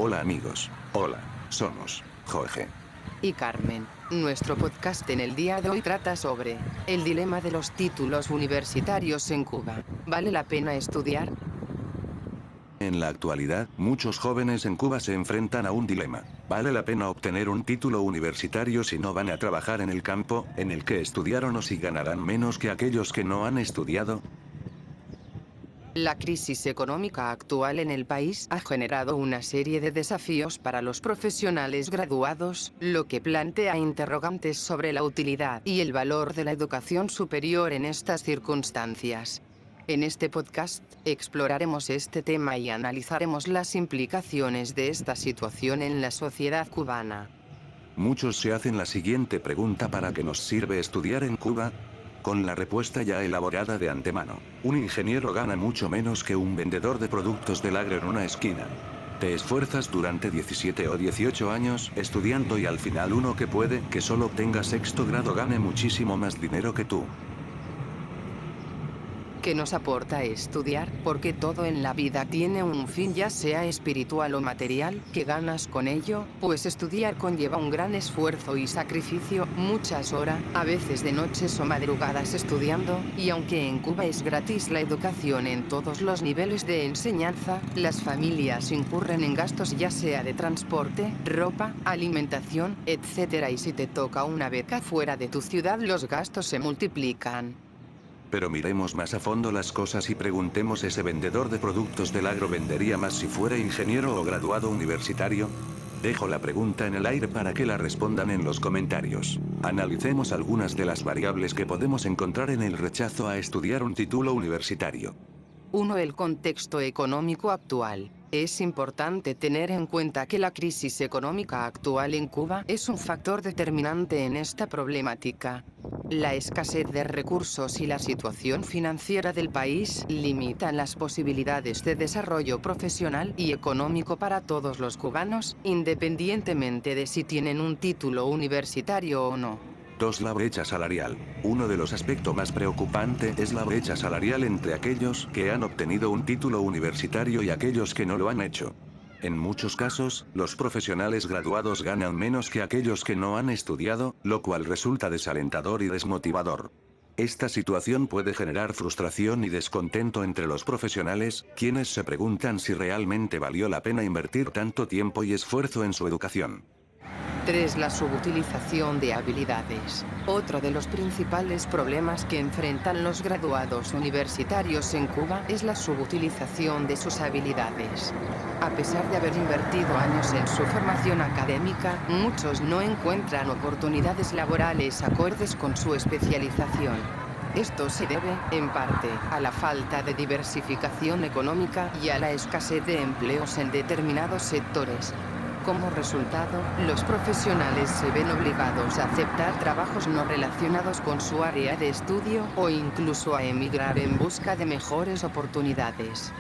Hola amigos. Hola, somos Jorge y Carmen. Nuestro podcast en el día de hoy trata sobre el dilema de los títulos universitarios en Cuba. ¿Vale la pena estudiar? En la actualidad, muchos jóvenes en Cuba se enfrentan a un dilema. ¿Vale la pena obtener un título universitario si no van a trabajar en el campo, en el que estudiaron o si ganarán menos que aquellos que no han estudiado? La crisis económica actual en el país ha generado una serie de desafíos para los profesionales graduados, lo que plantea interrogantes sobre la utilidad y el valor de la educación superior en estas circunstancias. En este podcast, exploraremos este tema y analizaremos las implicaciones de esta situación en la sociedad cubana. Muchos se hacen la siguiente pregunta: ¿para qué nos sirve estudiar en Cuba? Con la respuesta ya elaborada de antemano. Un ingeniero gana mucho menos que un vendedor de productos del agro en una esquina. Te esfuerzas durante 17 o 18 años estudiando y al final uno que puede que solo obtenga sexto grado gane muchísimo más dinero que tú. ¿Qué nos aporta estudiar? Porque todo en la vida tiene un fin, ya sea espiritual o material. ¿Qué ganas con ello? Pues estudiar conlleva un gran esfuerzo y sacrificio, muchas horas, a veces de noches o madrugadas estudiando, y aunque en Cuba es gratis la educación en todos los niveles de enseñanza, las familias incurren en gastos ya sea de transporte, ropa, alimentación, etc. Y si te toca una beca fuera de tu ciudad, los gastos se multiplican. Pero miremos más a fondo las cosas y preguntemos: ¿ese vendedor de productos del agro vendería más si fuera ingeniero o graduado universitario? Dejo la pregunta en el aire para que la respondan en los comentarios. Analicemos algunas de las variables que podemos encontrar en el rechazo a estudiar un título universitario. 1. El contexto económico actual. Es importante tener en cuenta que la crisis económica actual en Cuba es un factor determinante en esta problemática. La escasez de recursos y la situación financiera del país limitan las posibilidades de desarrollo profesional y económico para todos los cubanos, independientemente de si tienen un título universitario o no. 2. La brecha salarial. Uno de los aspectos más preocupantes es la brecha salarial entre aquellos que han obtenido un título universitario y aquellos que no lo han hecho. En muchos casos, los profesionales graduados ganan menos que aquellos que no han estudiado, lo cual resulta desalentador y desmotivador. Esta situación puede generar frustración y descontento entre los profesionales, quienes se preguntan si realmente valió la pena invertir tanto tiempo y esfuerzo en su educación. 3. La subutilización de habilidades. Otro de los principales problemas que enfrentan los graduados universitarios en Cuba es la subutilización de sus habilidades. A pesar de haber invertido años en su formación académica, muchos no encuentran oportunidades laborales acordes con su especialización. Esto se debe, en parte, a la falta de diversificación económica y a la escasez de empleos en determinados sectores. Como resultado, los profesionales se ven obligados a aceptar trabajos no relacionados con su área de estudio o incluso a emigrar en busca de mejores oportunidades.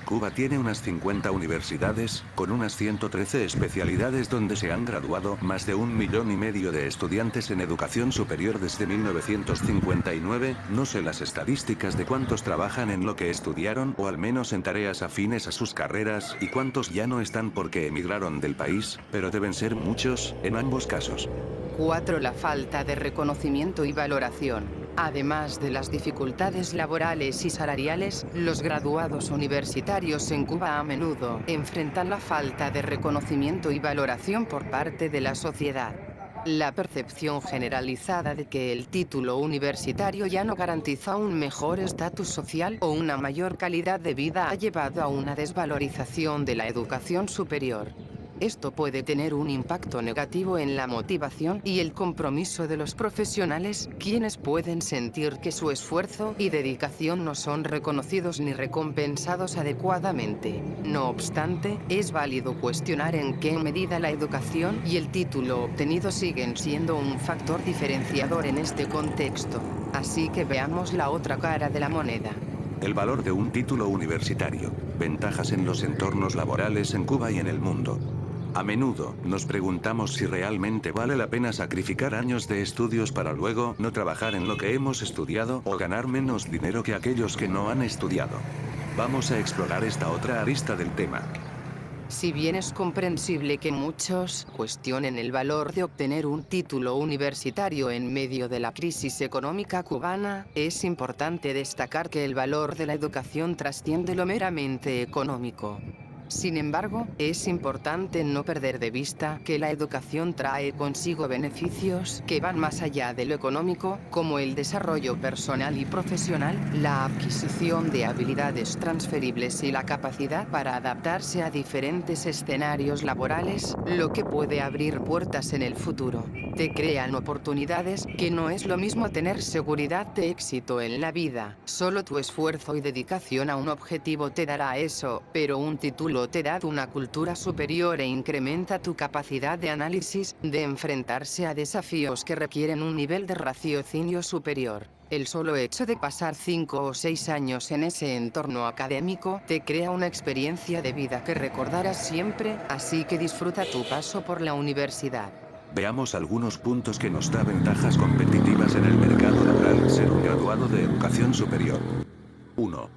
Cuba tiene unas 50 universidades, con unas 113 especialidades donde se han graduado más de 1,5 millones de estudiantes en educación superior desde 1959, no sé las estadísticas de cuántos trabajan en lo que estudiaron o al menos en tareas afines a sus carreras y cuántos ya no están porque emigraron del país, pero deben ser muchos, en ambos casos. 4. La falta de reconocimiento y valoración. Además de las dificultades laborales y salariales, los graduados universitarios en Cuba a menudo enfrentan la falta de reconocimiento y valoración por parte de la sociedad. La percepción generalizada de que el título universitario ya no garantiza un mejor estatus social o una mayor calidad de vida ha llevado a una desvalorización de la educación superior. Esto puede tener un impacto negativo en la motivación y el compromiso de los profesionales, quienes pueden sentir que su esfuerzo y dedicación no son reconocidos ni recompensados adecuadamente. No obstante, es válido cuestionar en qué medida la educación y el título obtenido siguen siendo un factor diferenciador en este contexto. Así que veamos la otra cara de la moneda. El valor de un título universitario. Ventajas en los entornos laborales en Cuba y en el mundo. A menudo, nos preguntamos si realmente vale la pena sacrificar años de estudios para luego no trabajar en lo que hemos estudiado o ganar menos dinero que aquellos que no han estudiado. Vamos a explorar esta otra arista del tema. Si bien es comprensible que muchos cuestionen el valor de obtener un título universitario en medio de la crisis económica cubana, es importante destacar que el valor de la educación trasciende lo meramente económico. Sin embargo, es importante no perder de vista que la educación trae consigo beneficios que van más allá de lo económico, como el desarrollo personal y profesional, la adquisición de habilidades transferibles y la capacidad para adaptarse a diferentes escenarios laborales, lo que puede abrir puertas en el futuro. Te crean oportunidades, que no es lo mismo tener seguridad de éxito en la vida. Solo tu esfuerzo y dedicación a un objetivo te dará eso, pero un título te da una cultura superior e incrementa tu capacidad de análisis, de enfrentarse a desafíos que requieren un nivel de raciocinio superior. El solo hecho de pasar 5 o 6 años en ese entorno académico te crea una experiencia de vida que recordarás siempre, así que disfruta tu paso por la universidad. Veamos algunos puntos que nos da ventajas competitivas en el mercado laboral ser un graduado de educación superior. 1.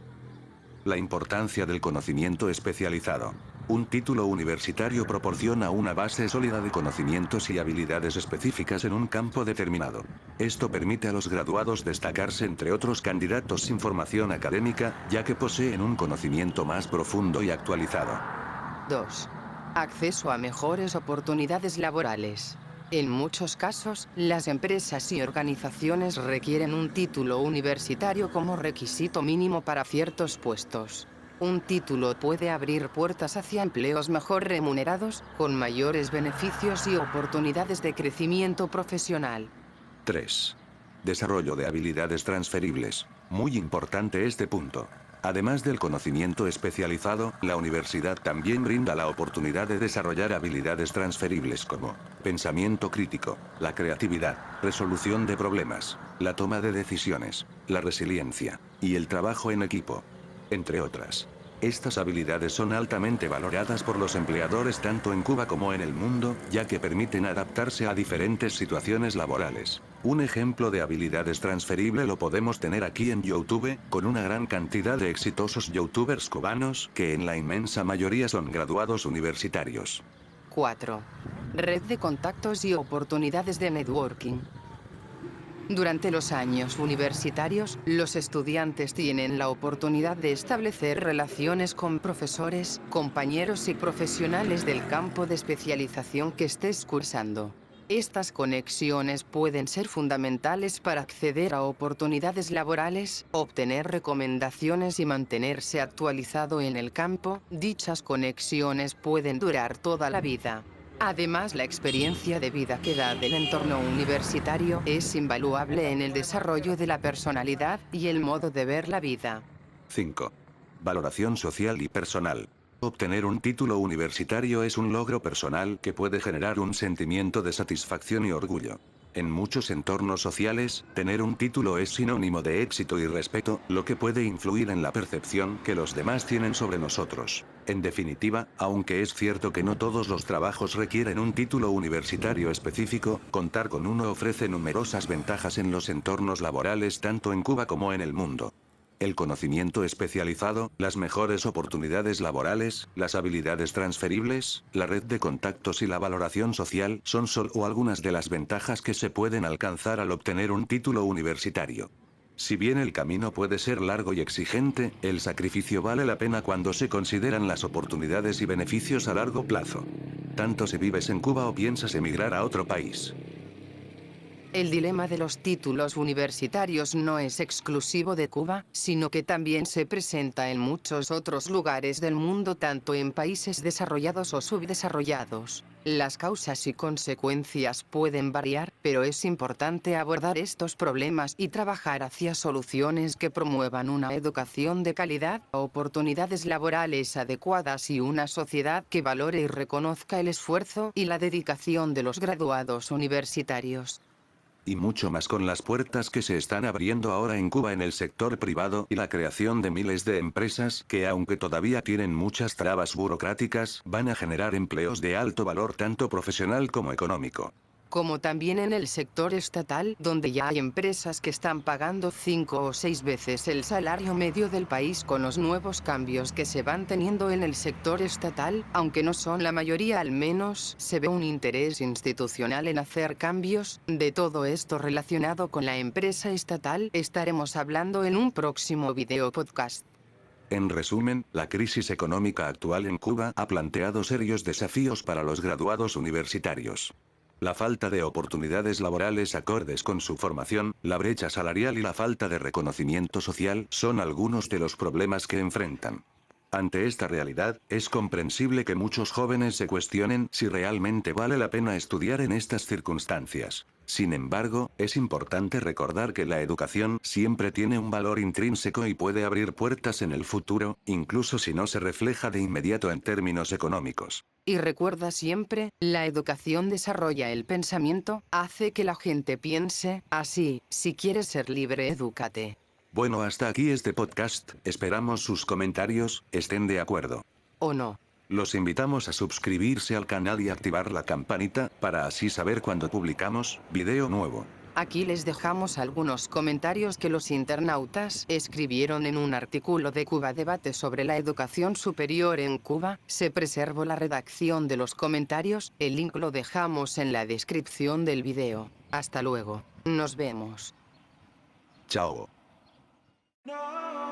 La importancia del conocimiento especializado. Un título universitario proporciona una base sólida de conocimientos y habilidades específicas en un campo determinado. Esto permite a los graduados destacarse entre otros candidatos sin formación académica, ya que poseen un conocimiento más profundo y actualizado. 2. Acceso a mejores oportunidades laborales. En muchos casos, las empresas y organizaciones requieren un título universitario como requisito mínimo para ciertos puestos. Un título puede abrir puertas hacia empleos mejor remunerados, con mayores beneficios y oportunidades de crecimiento profesional. 3. Desarrollo de habilidades transferibles. Muy importante este punto. Además del conocimiento especializado, la universidad también brinda la oportunidad de desarrollar habilidades transferibles como pensamiento crítico, la creatividad, resolución de problemas, la toma de decisiones, la resiliencia, y el trabajo en equipo, entre otras. Estas habilidades son altamente valoradas por los empleadores tanto en Cuba como en el mundo, ya que permiten adaptarse a diferentes situaciones laborales. Un ejemplo de habilidades transferible lo podemos tener aquí en YouTube, con una gran cantidad de exitosos youtubers cubanos, que en la inmensa mayoría son graduados universitarios. 4. Red de contactos y oportunidades de networking. Durante los años universitarios, los estudiantes tienen la oportunidad de establecer relaciones con profesores, compañeros y profesionales del campo de especialización que estés cursando. Estas conexiones pueden ser fundamentales para acceder a oportunidades laborales, obtener recomendaciones y mantenerse actualizado en el campo. Dichas conexiones pueden durar toda la vida. Además, la experiencia de vida que da del entorno universitario es invaluable en el desarrollo de la personalidad y el modo de ver la vida. 5. Valoración social y personal. Obtener un título universitario es un logro personal que puede generar un sentimiento de satisfacción y orgullo. En muchos entornos sociales, tener un título es sinónimo de éxito y respeto, lo que puede influir en la percepción que los demás tienen sobre nosotros. En definitiva, aunque es cierto que no todos los trabajos requieren un título universitario específico, contar con uno ofrece numerosas ventajas en los entornos laborales tanto en Cuba como en el mundo. El conocimiento especializado, las mejores oportunidades laborales, las habilidades transferibles, la red de contactos y la valoración social son solo algunas de las ventajas que se pueden alcanzar al obtener un título universitario. Si bien el camino puede ser largo y exigente, el sacrificio vale la pena cuando se consideran las oportunidades y beneficios a largo plazo. Tanto si vives en Cuba o piensas emigrar a otro país. El dilema de los títulos universitarios no es exclusivo de Cuba, sino que también se presenta en muchos otros lugares del mundo, tanto en países desarrollados o subdesarrollados. Las causas y consecuencias pueden variar, pero es importante abordar estos problemas y trabajar hacia soluciones que promuevan una educación de calidad, oportunidades laborales adecuadas y una sociedad que valore y reconozca el esfuerzo y la dedicación de los graduados universitarios. Y mucho más con las puertas que se están abriendo ahora en Cuba en el sector privado y la creación de miles de empresas que, aunque todavía tienen muchas trabas burocráticas, van a generar empleos de alto valor tanto profesional como económico. como también en el sector estatal, donde ya hay empresas que están pagando 5 o 6 veces el salario medio del país con los nuevos cambios que se van teniendo en el sector estatal, aunque no son la mayoría, al menos se ve un interés institucional en hacer cambios. De todo esto relacionado con la empresa estatal estaremos hablando en un próximo video podcast. En resumen, la crisis económica actual en Cuba ha planteado serios desafíos para los graduados universitarios. La falta de oportunidades laborales acordes con su formación, la brecha salarial y la falta de reconocimiento social son algunos de los problemas que enfrentan. Ante esta realidad, es comprensible que muchos jóvenes se cuestionen si realmente vale la pena estudiar en estas circunstancias. Sin embargo, es importante recordar que la educación siempre tiene un valor intrínseco y puede abrir puertas en el futuro, incluso si no se refleja de inmediato en términos económicos. Y recuerda siempre, la educación desarrolla el pensamiento, hace que la gente piense, así, si quieres ser libre, edúcate. Bueno, hasta aquí este podcast, esperamos sus comentarios, estén de acuerdo ¿O no? Los invitamos a suscribirse al canal y activar la campanita, para así saber cuando publicamos video nuevo. Aquí les dejamos algunos comentarios que los internautas escribieron en un artículo de Cuba Debate sobre la educación superior en Cuba. Se preservó la redacción de los comentarios, el link lo dejamos en la descripción del video. Hasta luego. Nos vemos. Chao. No.